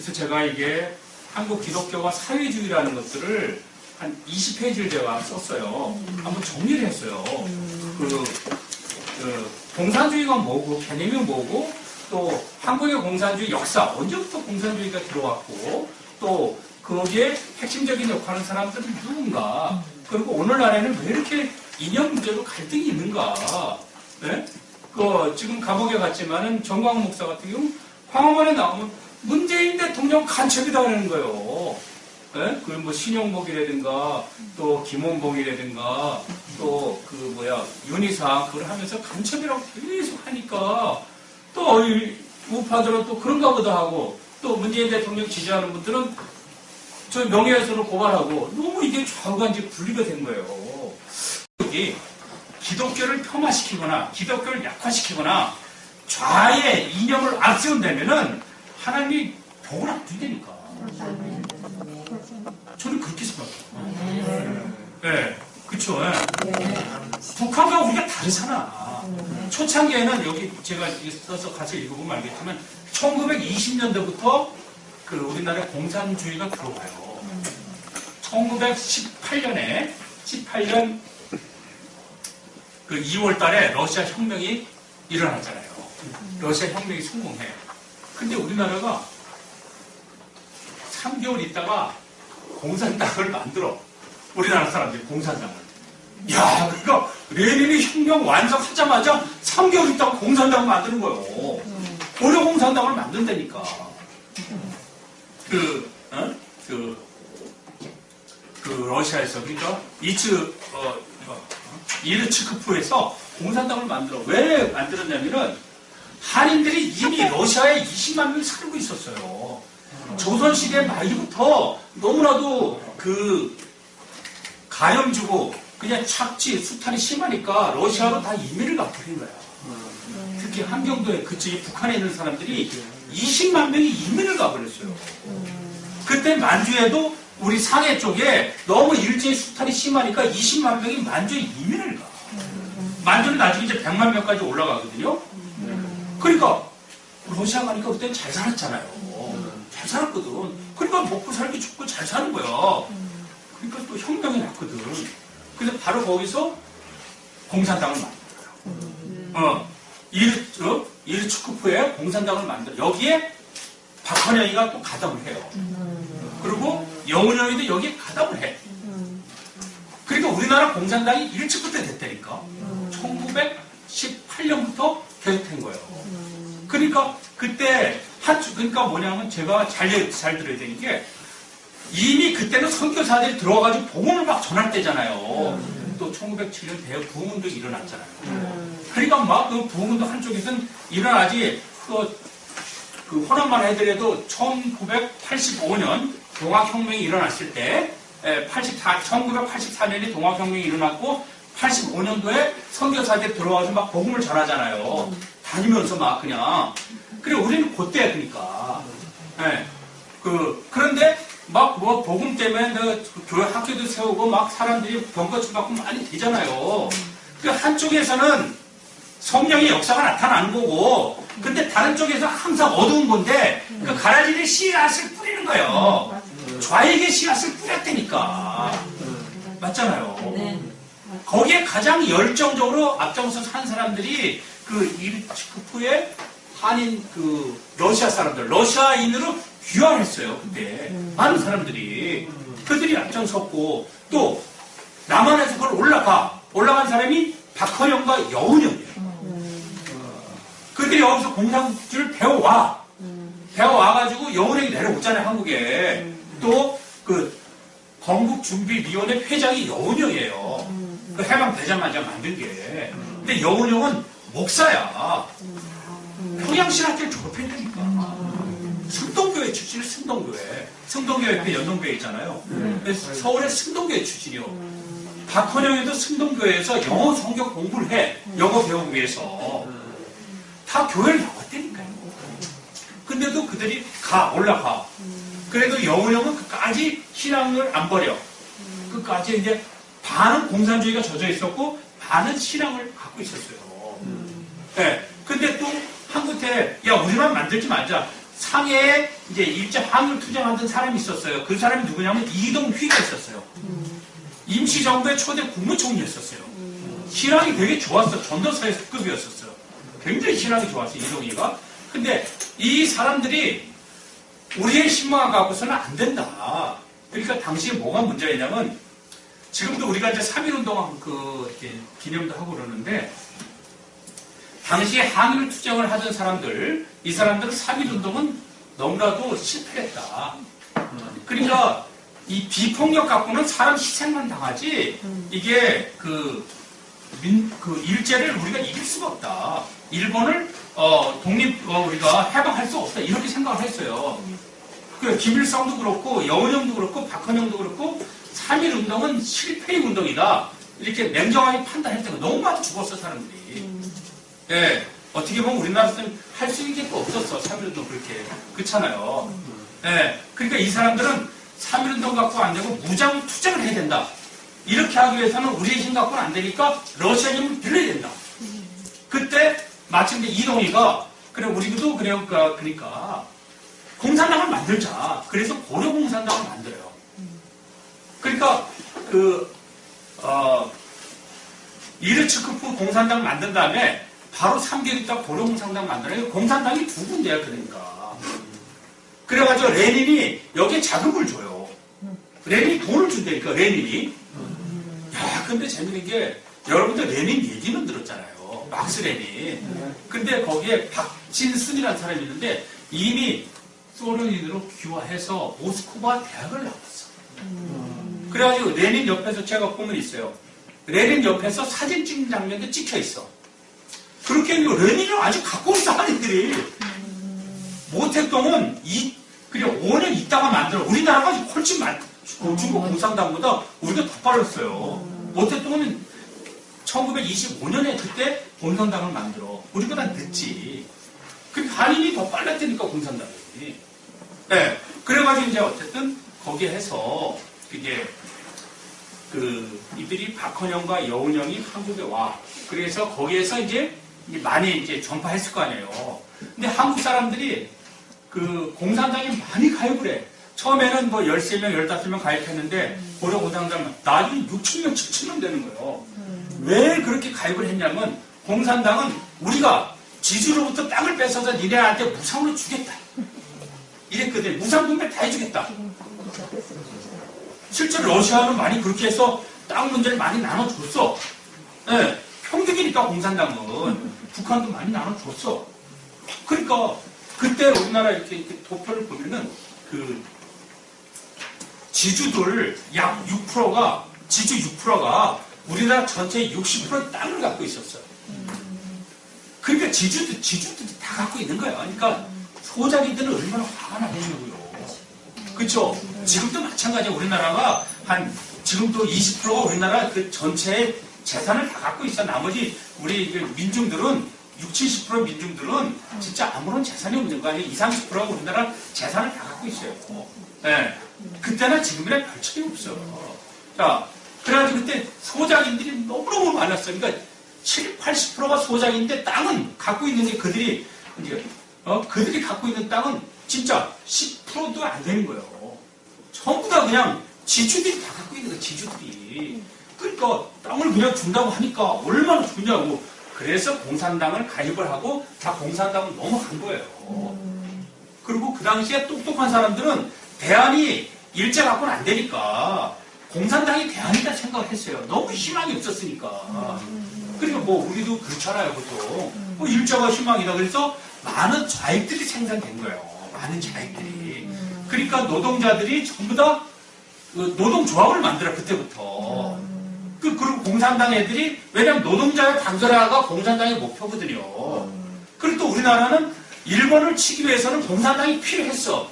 그래서 제가 이게 한국 기독교와 사회주의라는 것들을 한 20페이지를 제가 썼어요. 한번 정리를 했어요. 공산주의가 뭐고, 개념이 뭐고, 또 한국의 공산주의 역사, 언제부터 공산주의가 들어왔고, 또 거기에 핵심적인 역할을 하는 사람들은 누군가, 그리고 오늘날에는 왜 이렇게 이념 문제로 갈등이 있는가. 네? 지금 감옥에 갔지만은 정광훈 목사 같은 경우 광화문에 나오면 문재인 대통령 간첩이다 그러는 거예요. 네? 뭐 신용복이라든가 또 김원봉이라든가 또 윤희상 그걸 하면서 간첩이라고 계속 하니까 또 우파들은 또 그런가 보다 하고 또 문재인 대통령 지지하는 분들은 저 명예훼손을 고발하고 너무 이게 좌우가 이제 분리가 된 거예요. 여기 기독교를 폄하시키거나 기독교를 약화시키거나 좌의 이념을 앞세운다면은 하나님이 복을 안 준다니까. 저는 그렇게 생각해요. 네, 그쵸. 북한과 우리가 다르잖아. 초창기에는 여기 제가 써서 같이 읽어보면 알겠지만 1920년대부터 우리나라에 공산주의가 들어와요. 1918년 2월 달에 러시아 혁명이 일어났잖아요. 러시아 혁명이 성공해. 근데 우리나라가 3개월 있다가 공산당을 만들어. 우리나라 사람들이 공산당을. 야, 그러니까 레닌이 혁명 완성하자마자 3개월 있다가 공산당을 만드는 거예요. 고려 공산당을 만든다니까. 러시아에서, 그러니까 이르츠크프에서 공산당을 만들어. 왜 만들었냐면은 한인들이 이미 러시아에 20만 명이 살고 있었어요. 조선시대 말기부터 너무나도 가염 주고 그냥 착취, 수탈이 심하니까 러시아로 다 이민을 가버린 거야. 특히 함경도에 그쪽에 북한에 있는 사람들이 20만 명이 이민을 가버렸어요. 그때 만주에도 우리 상해 쪽에 너무 일제히 수탈이 심하니까 20만 명이 만주에 이민을 가. 만주는 나중에 이제 100만 명까지 올라가거든요. 그러니까 러시아 가니까 그때는 잘 살았잖아요. 잘 살았거든. 그러니까 먹고 살기 좋고 잘 사는 거야. 그러니까 또 혁명이 났거든. 그래서 바로 거기서 공산당을 만들어요. 이르츠크프에 공산당을 만들어. 여기에 박헌영이가 또 가담을 해요. 그리고 영훈영이도 여기에 가담을 해. 그러니까 우리나라 공산당이 일찍 때 됐다니까. 1918년부터 계속된 거예요. 그러니까 그때 그러니까 뭐냐면 제가 잘 들어야 되는 게 이미 그때는 선교사들이 들어와가지고 복음을 막 전할 때잖아요. 또 1907년 대여 부흥운동이 일어났잖아요. 그러니까 막 그 부흥운동 한쪽에서는 일어나지 그 호남만 해더라도 1985년 동학혁명이 일어났을 때 1984년에 동학혁명이 일어났고 85년도에 선교사들이 들어와서 막 복음을 전하잖아요. 다니면서 막 그냥. 그래 우리는 그때 그러니까. 네. 그런데 막 복음 때문에 교회 학교도 세우고 막 사람들이 병거치 받고 많이 되잖아요. 그 한쪽에서는 성령의 역사가 나타나는 거고, 근데 다른 쪽에서 항상 어두운 건데, 그 가라지를 씨앗을 뿌리는 거예요. 좌에게 씨앗을 뿌렸다니까. 맞잖아요. 거기에 가장 열정적으로 앞장서 산 사람들이 이르츠크프의 한인 러시아 사람들, 러시아인으로 귀환했어요, 그때. 많은 사람들이. 그들이 앞장섰고, 또, 남한에서 그걸 올라간 사람이 박헌영과 여운형이에요. 그들이 여기서 공산주의를 배워와가지고 여운형이 내려오잖아요, 한국에. 또, 건국준비위원회 회장이 여운형이에요. 해방되자마자 만든 게. 근데 여운형은 목사야. 평양신학교를 졸업했다니까. 승동교회 출신이 승동교회. 승동교회 옆에 연동교회 있잖아요. 서울의 승동교회 출신이요. 박헌영에도 승동교회에서 영어 성경 공부를 해. 영어 배우기 위해서. 다 교회를 나왔다니까요. 근데도 그들이 올라가. 그래도 여운형은 끝까지 신앙을 안 버려. 끝까지 이제 반은 공산주의가 젖어 있었고, 반은 신앙을 갖고 있었어요. 네. 근데 또 한국에, 야, 우리만 만들지 말자. 상해에 이제 일제 항일 투쟁하던 사람이 있었어요. 그 사람이 누구냐면 이동휘가 있었어요. 임시정부의 초대 국무총리였었어요. 신앙이 되게 좋았어. 전도사급이었었어요. 굉장히 신앙이 좋았어, 이동휘가. 근데 이 사람들이 우리의 신망을 갖고서는 안 된다. 그러니까 당시에 뭐가 문제였냐면, 지금도 우리가 이제 3.1운동 이렇게 기념도 하고 그러는데, 당시에 항일 투쟁을 하던 사람들, 이 사람들은 3.1운동은 너무나도 실패했다. 그러니까 이 비폭력 갖고는 사람 희생만 당하지, 이게 일제를 우리가 이길 수가 없다. 일본을 우리가 해방할 수 없다. 이렇게 생각을 했어요. 김일성도 그렇고 여운형도 그렇고 박헌영도 그렇고 3.1운동은 실패의 운동이다. 이렇게 냉정하게 판단했던 거. 너무 많이 죽었어, 사람들이. 예, 어떻게 보면 우리나라에서는 할 수 있는 게 없었어. 3.1운동 그렇게. 그렇잖아요. 예, 그러니까 이 사람들은 3.1운동 갖고 안 되고 무장 투쟁을 해야 된다. 이렇게 하기 위해서는 우리의 힘 갖고는 안 되니까 러시아 힘을 빌려야 된다. 그때 마침 이동희가 그래 우리도 그래요. 그러니까 공산당을 만들자. 그래서 고려공산당을 만들어요. 그러니까 이르츠크프 공산당 만든 다음에 바로 3개월 있다 고려공산당 만들어요. 공산당이 두 군데야. 그러니까 그래가지고 레닌이 여기에 자금을 줘요. 레닌이 돈을 준다니까. 레닌이. 야, 근데 재밌는 게 여러분들 레닌 얘기는 들었잖아요. 막스 레닌. 근데 거기에 박진순이라는 사람이 있는데 이미 소련인으로 귀화해서 모스크바 대학을 나왔어. 그래가지고 레닌 옆에서 제가 보면 있어요. 레닌 옆에서 사진 찍는 장면도 찍혀 있어. 그렇게 레닌을 아주 갖고 있어, 한인들이. 모택동은 그냥 5년 있다가 만들어. 우리나라가 훨씬 중국 공산당보다 우리가 더 빨랐어요. 모택동은 1925년에 그때 공산당을 만들어. 우리보다 늦지. 그러니까 한인이 더 빨랐다니까, 공산당이. 네. 그래가지고 이제 어쨌든 거기에 해서 그게 이들이 박헌영과 여운형이 한국에 와. 그래서 거기에서 이제 많이 이제 전파했을 거 아니에요. 근데 한국 사람들이 공산당에 많이 가입을 해. 처음에는 뭐 13명, 15명 가입했는데, 고려공산당 나중에 6,000명, 7,000명 되는 거예요. 왜 그렇게 가입을 했냐면, 공산당은 우리가 지주로부터 땅을 뺏어서 니네한테 무상으로 주겠다. 이랬거든. 무상분배 다 해주겠다. 실제로 러시아는 많이 그렇게 해서 땅 문제를 많이 나눠줬어. 네, 평등이니까 공산당은. 북한도 많이 나눠줬어. 그러니까 그때 우리나라 이렇게 도표를 보면은 지주들 약 6%가 지주 6%가 우리나라 전체의 60%의 땅을 갖고 있었어요. 그러니까 지주들이 다 갖고 있는 거예요. 그러니까 소작이들은 얼마나 화가 나겠냐고요. 그렇죠? 지금도 마찬가지야. 우리나라가 지금도 20%가 우리나라 그 전체의 재산을 다 갖고 있어. 나머지 우리 민중들은 60, 70% 민중들은 진짜 아무런 재산이 없는 거 아니에요. 20, 30%가 우리나라 재산을 다 갖고 있어요. 네. 그때나 지금이나 별 차이 없어. 자, 그래가지고 그때 소작인들이 너무너무 많았어요. 그러니까 70, 80%가 소작인데 땅은 갖고 있는 게 그들이 갖고 있는 땅은 진짜 10%도 안 되는 거예요. 전부 다 그냥 지주들이 다 갖고 있는 거예요. 지주들이. 그러니까 땅을 그냥 준다고 하니까 얼마나 좋냐고. 그래서 공산당을 가입을 하고 다 공산당을 넘어간 거예요. 그리고 그 당시에 똑똑한 사람들은 대안이 일제 갖고는 안 되니까 공산당이 대안이다 생각을 했어요. 너무 희망이 없었으니까. 그러니까 뭐 우리도 그렇잖아요, 보통. 뭐 일제가 희망이다. 그래서 많은 좌익들이 생산된 거예요. 많은 좌익들이. 그러니까 노동자들이 전부 다 노동조합을 만들어, 그때부터. 그리고 공산당 애들이, 왜냐면 노동자의 단결화가 공산당의 목표거든요. 그리고 또 우리나라는 일본을 치기 위해서는 공산당이 필요했어.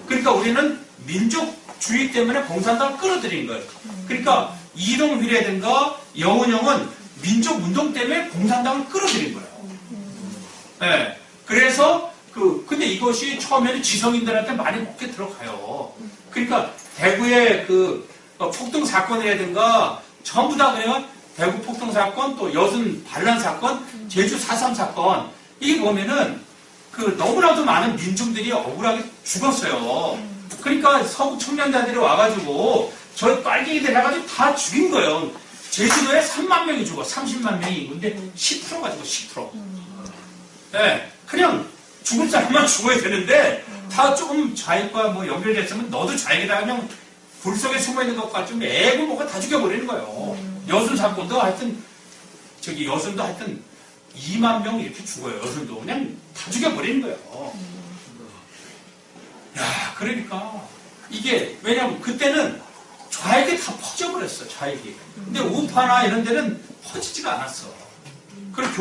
그러니까 우리는 민족주의 때문에 공산당을 끌어들인 거예요. 그러니까 이동휘라든가 여운형은 민족운동 때문에 공산당을 끌어들인 거예요. 네. 그래서 근데 이것이 처음에는 지성인들한테 많이 먹게 들어가요. 그러니까 대구의 폭동 사건이라든가 전부 다 그냥 대구 폭동 사건, 또 여순 반란 사건, 제주 4.3 사건, 이게 보면은 그 너무나도 많은 민중들이 억울하게 죽었어요. 그러니까 서구 청년자들이 와가지고 저 빨갱이들 해가지고 다 죽인 거예요. 제주도에 3만 명이 죽어, 30만 명이. 근데 10%가 죽어, 10%. 네, 그냥 죽을 사람만 죽어야 되는데 다 조금 좌익과 뭐 연결됐으면 너도 좌익이다 그냥 불 속에 숨어있는 것 같으면 애고 뭐가 다 죽여버리는 거예요. 여순 사건도 하여튼 여순도 하여튼 2만 명 이렇게 죽어요. 여순도 그냥 다 죽여버리는 거예요. 야, 그러니까 이게 왜냐면 그때는 좌익이 다 퍼져버렸어, 좌익이. 근데 우파나 이런 데는 퍼지지가 않았어. 그리고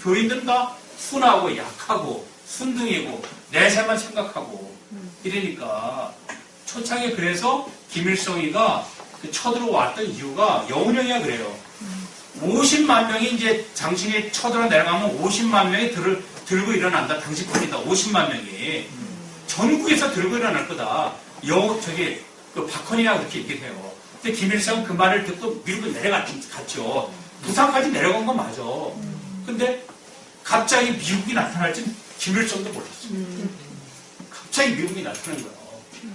교인들은 다 순하고 약하고 순둥이고 내세만 생각하고 이러니까 초창에 그래서 김일성이가 쳐들어왔던 이유가 여운형이야 그래요. 50만 명이 이제 당신이 쳐들어 내려가면 50만 명이 들고 일어난다. 당신 편이다. 50만 명이 전국에서 들고 일어날 거다. 박헌희가 그렇게 얘기해요. 근데 김일성은 그 말을 듣고 미국으로 내려갔죠. 부산까지 내려간 건 맞아. 근데 갑자기 미국이 나타날 줄 김일성도 몰랐어요. 갑자기 미국이 나타난 거예요.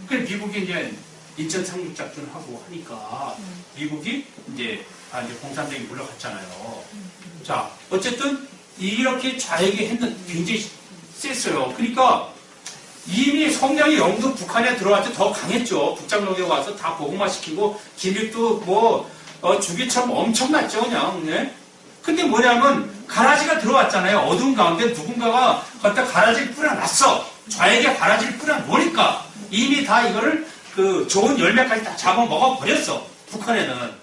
그래서 미국이 이제 인천 상륙 작전을 하고 하니까 미국이 이제 공산당이 물러갔잖아요. 자, 어쨌든 이렇게 좌익이 했는 굉장히 셌어요. 그러니까 이미 성장이 영도 북한에 들어갈 때 더 강했죠. 북장로에 와서 다 보고마시키고 기믹도 주기처럼 엄청났죠, 그냥. 네? 근데 뭐냐면 가라지가 들어왔잖아요. 어두운 가운데 누군가가 갖다 가라지를 뿌려놨어. 좌익에 가라지를 뿌려놓으니까 이미 다 이거를 좋은 열매까지 다 잡아먹어 버렸어. 북한에는.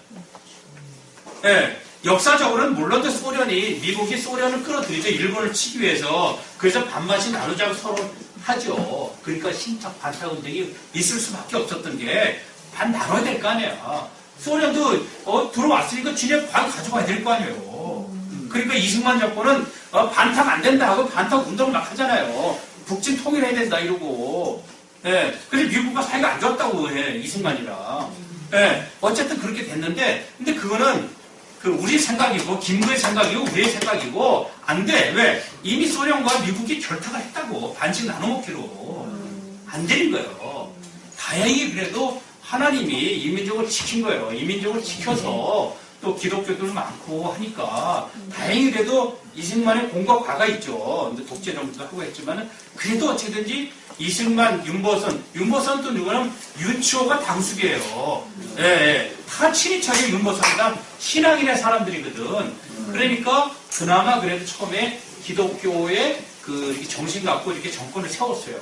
예, 역사적으로는 물론 미국이 소련을 끌어들이죠. 일본을 치기 위해서. 그래서 반반씩 나누자고 서로 하죠. 그러니까 신탁 반탁 운동이 있을 수밖에 없었던 게 반 나눠야 될 거 아니야. 소련도 들어왔으니까 지네 반 가져가야 될 거 아니에요. 그러니까 이승만 정권은 반탁 안 된다 하고 반탁 운동을 막 하잖아요. 북진 통일해야 된다 이러고. 예, 그래서 미국과 사이가 안 좋았다고 해, 이승만이랑. 예, 어쨌든 그렇게 됐는데, 근데 그거는 우리 생각이고, 김구의 생각이고, 우리의 생각이고, 안 돼. 왜? 이미 소련과 미국이 결탁을 했다고, 반씩 나눠먹기로. 안 되는 거예요. 다행히 그래도 하나님이 이민족을 지킨 거예요. 이민족을 지켜서 또 기독교들 많고 하니까, 다행히 그래도 이승만의 공과 과가 있죠. 근데 독재 정부도 하고 했지만은, 그래도 어쨌든지 이승만, 윤보선 또 누구는 윤치호가 당숙이에요. 예, 예. 다 친인척이 윤보선이 다 신앙인의 사람들이거든. 그러니까 그나마 그래도 처음에 기독교의 이렇게 정신 갖고 이렇게 정권을 세웠어요.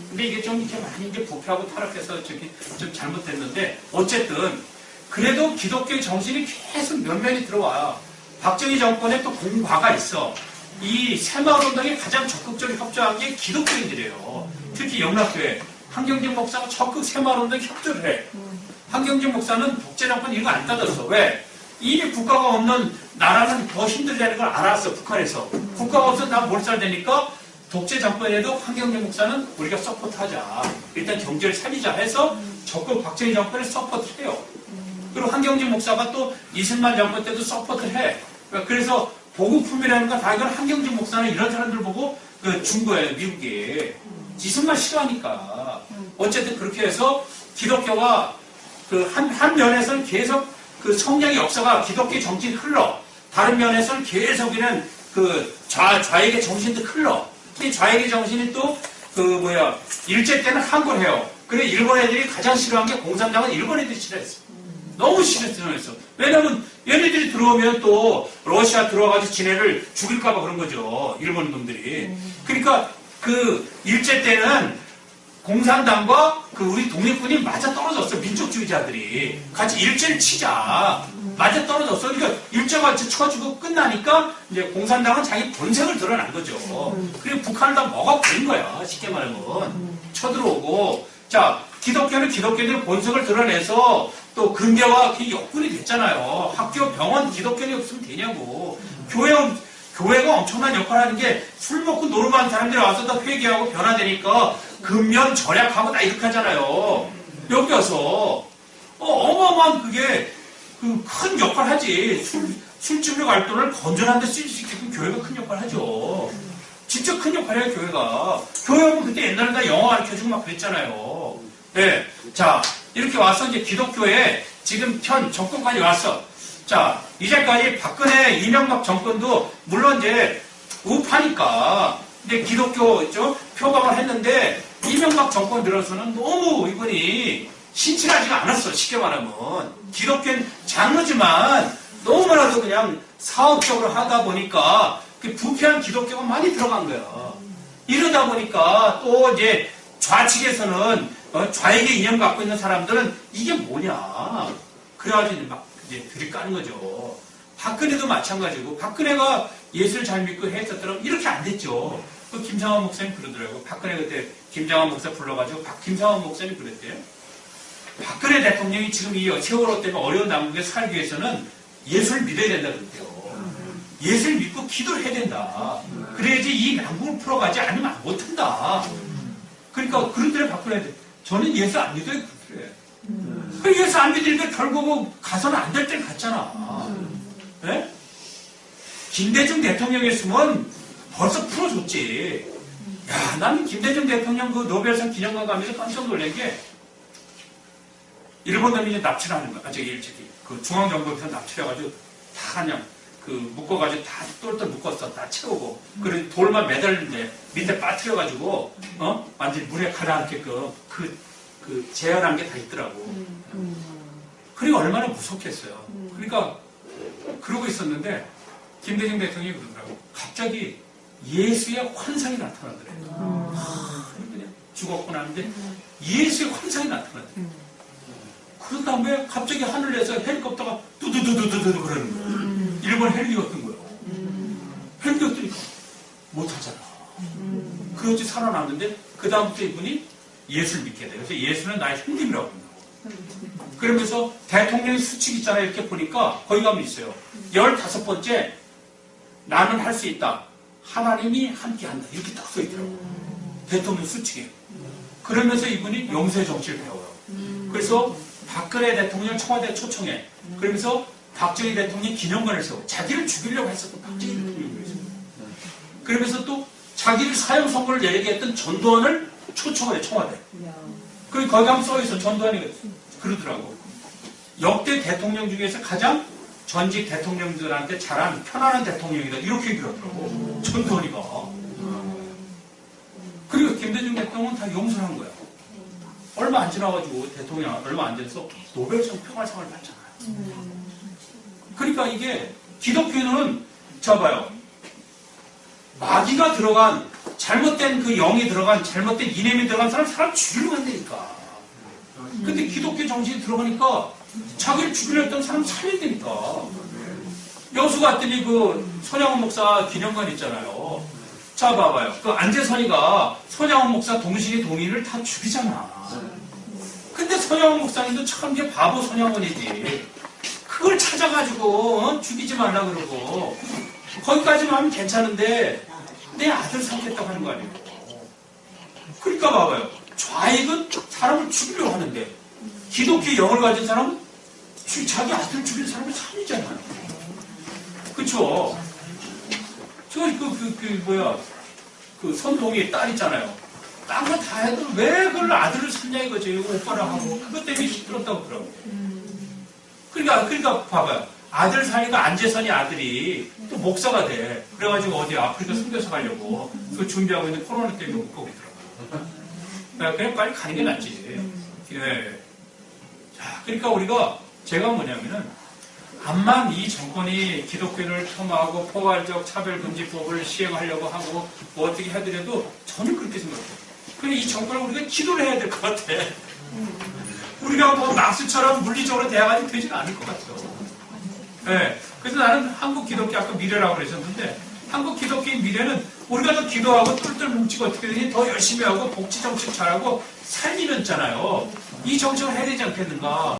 근데 이게 좀 이렇게 많이 이제 부패하고 타락해서 좀 잘못됐는데 어쨌든 그래도 기독교의 정신이 계속 면면이 들어와. 박정희 정권에 또 공과가 있어. 이 새마을운동에 가장 적극적으로 협조한 게 기독교인들이에요. 특히 영락교회 한경직 목사가 적극 새마을운동에 협조를 해. 한경직 목사는 독재정권 이거 안 따졌어. 왜? 이미 국가가 없는 나라는 더 힘들다는 걸 알았어. 북한에서. 국가가 없어서 다 몰살되니까 독재정권에도 한경직 목사는 우리가 서포트하자. 일단 경제를 살리자 해서 적극 박정희 정권을 서포트해요. 그리고 한경직 목사가 또 이승만 정권 때도 서포트를 해. 그래서 보급품이라는 건 다 이건 한경직 목사는 이런 사람들 보고 준 거예요, 미국이. 이승만 싫어하니까. 어쨌든 그렇게 해서 기독교가 한 면에서는 계속 성장의 역사가 기독교 정신이 흘러. 다른 면에서는 계속이는 좌익의 정신도 흘러. 이 좌익의 정신이 또 일제 때는 항거를 해요. 그래 일본 애들이 가장 싫어한 게 공산당은 일본 애들이 싫어했어. 너무 싫어했어. 왜냐면 얘네들이 들어오면 또 러시아 들어와가지고 지네를 죽일까봐 그런 거죠. 일본 놈들이. 그러니까 일제 때는 공산당과 우리 독립군이 맞아 떨어졌어. 민족주의자들이. 같이 일제를 치자. 맞아 떨어졌어. 그러니까 일제가 쳐주고 끝나니까 이제 공산당은 자기 본색을 드러난 거죠. 그리고 북한을 다 먹어버린 거야. 쉽게 말하면. 쳐들어오고. 자, 기독교는 기독교인들의 본색을 드러내서 또 근대화 역군이 됐잖아요. 학교, 병원, 기독교인이 없으면 되냐고. 교회가 엄청난 역할을 하는 게 술 먹고 노름하는 사람들이 와서 다 회개하고 변화되니까 근면 절약하고 다 이렇게 하잖아요. 여기 와서 어마어마한 그게 큰 역할을 하지. 술집을 갈 돈을 건전한 데 쓸 수 있게끔 교회가 큰 역할을 하죠. 진짜 큰 역할을 해요, 교회가. 교회하고 그때 옛날에 다 영어 가르쳐주고 막 그랬잖아요. 네. 자, 이렇게 와서 이제 기독교에 지금 현 정권까지 왔어. 자, 이제까지 박근혜, 이명박 정권도 물론 이제 우파니까 근데 기독교 표방을 했는데 이명박 정권 들어서는 너무 이분이 신실하지가 않았어. 쉽게 말하면 기독교는 장르지만 너무나도 그냥 사업적으로 하다 보니까 그 부패한 기독교가 많이 들어간 거야. 이러다 보니까 또 이제 좌측에서는 좌익의 이념 갖고 있는 사람들은 이게 뭐냐. 그래가지고 막 이제 들이까는 거죠. 박근혜도 마찬가지고 박근혜가 예수를 잘 믿고 했었더라면 이렇게 안 됐죠. 그 김상환 목사님 그러더라고요. 박근혜 그때 김상환 목사 불러가지고 김상환 목사님 그랬대요. 박근혜 대통령이 지금 이 세월호 때문에 어려운 남국에 살기 위해서는 예수를 믿어야 된다 그랬대요. 예수를 믿고 기도를 해야 된다. 그래야지 이 남국을 풀어가지 않으면 못한다. 그러니까 그런데 박근혜 저는 예수 안 믿어요. 그래. 그 예수 안 믿으니까 결국은 가서는 안 될 때 갔잖아. 네? 김대중 대통령이었으면 벌써 풀어줬지. 야, 나는 김대중 대통령 그 노벨상 기념관 가면서 깜짝 놀란 게 일본 놈이 이제 납치를 하는 거야. 그 중앙정부에서 납치해가지고 다 그냥 묶어가지고 다 똘똘 묶었어. 다 채우고. 그리고 돌만 매달리는데 밑에 빠뜨려가지고, 완전히 물에 가라앉게끔 재현한 게 다 있더라고. 그리고 얼마나 무섭겠어요. 그러니까, 그러고 있었는데, 김대중 대통령이 그러더라고. 갑자기 예수의 환상이 나타나더래요. 그냥 죽었구나 하는데, 예수의 환상이 나타나더래요. 그런 다음에 갑자기 하늘에서 헬리콥터가 두두두두두두 그러는 거예요. 일본 헬기였던 거예요. 헬기였더니까 못하잖아. 그렇지 살아났는데 그 다음부터 이분이 예수를 믿게 돼요. 그래서 예수는 나의 형님이라고 한다고. 그러면서 대통령의 수칙 있잖아요. 이렇게 보니까 거기 가면 있어요. 15번째 나는 할 수 있다. 하나님이 함께한다. 이렇게 딱 써있더라고요. 대통령 수칙에. 그러면서 이분이 영세 정치를 배워요. 그래서 박근혜 대통령 청와대 초청해. 그러면서 박정희 대통령이 기념관을 세워. 자기를 죽이려고 했었던 박정희 대통령을 세워. 그러면서 또 자기를 사형 선고를 내리게 했던 전두환을 초청해, 청와대. 그리고 거기 가면 써있어. 전두환이 그러더라고. 역대 대통령 중에서 가장 전직 대통령들한테 잘한 편안한 대통령이다. 이렇게 얘기를 하더라고. 전두환이가. 그리고 김대중 대통령은 다 용서를 한 거야. 얼마 안 지나가지고 대통령 얼마 안 돼서 노벨상 평화상을 받잖아요. 그러니까 이게 기독교는 봐요. 마귀가 들어간 잘못된 그 영이 들어간 잘못된 이념이 들어간 사람 죽이려고 한다니까. 근데 기독교 정신이 들어가니까 자기를 죽이려 했던 사람 살려야 되니까. 여수 갔더니 그 손양원 목사 기념관 있잖아요. 자 봐봐요. 그 안재선이가 손양원 목사 동신이 동인을 다 죽이잖아. 근데 손양원 목사님도 참 이게 바보 손양원이지. 그걸 찾아가지고 죽이지 말라 그러고 거기까지만 하면 괜찮은데 내 아들 삼겠다고 하는 거 아니에요. 그러니까 봐봐요. 좌익은 사람을 죽이려고 하는데 기독교 영을 가진 사람은 자기 아들 죽인 사람을 살리잖아요. 그쵸? 그 선동이 딸 있잖아요. 딴 거 다 해도 왜 그걸 아들을 살냐 이거지. 오빠랑 하고 그것 때문에 시끄럽다고 그러고. 그러니까 봐봐요. 아들 사이가 안재선이 아들이 또 목사가 돼. 그래가지고 어디 아프리카 선교사 가려고 그 준비하고 있는 코로나 때문에 못 가고 있더라고요. 그냥 빨리 가는 게 낫지. 예. 자, 그러니까 우리가 제가 뭐냐면은 암만 이 정권이 기독교를 폄하하고 포괄적 차별금지법을 시행하려고 하고 뭐 어떻게 하더라도 저는 그렇게 생각해요. 근데 이 정권을 우리가 기도를 해야 될 것 같아. 우리가 뭐 낙수처럼 물리적으로 대항하지 되지는 않을 것 같아요. 네. 그래서 나는 한국 기독교 아까 미래라고 그러셨는데 한국 기독교의 미래는 우리가 더 기도하고 똘똘 뭉치고 어떻게 되니 더 열심히 하고 복지 정책 잘하고 살리는 있잖아요. 이 정책을 해야 되지 않겠는가.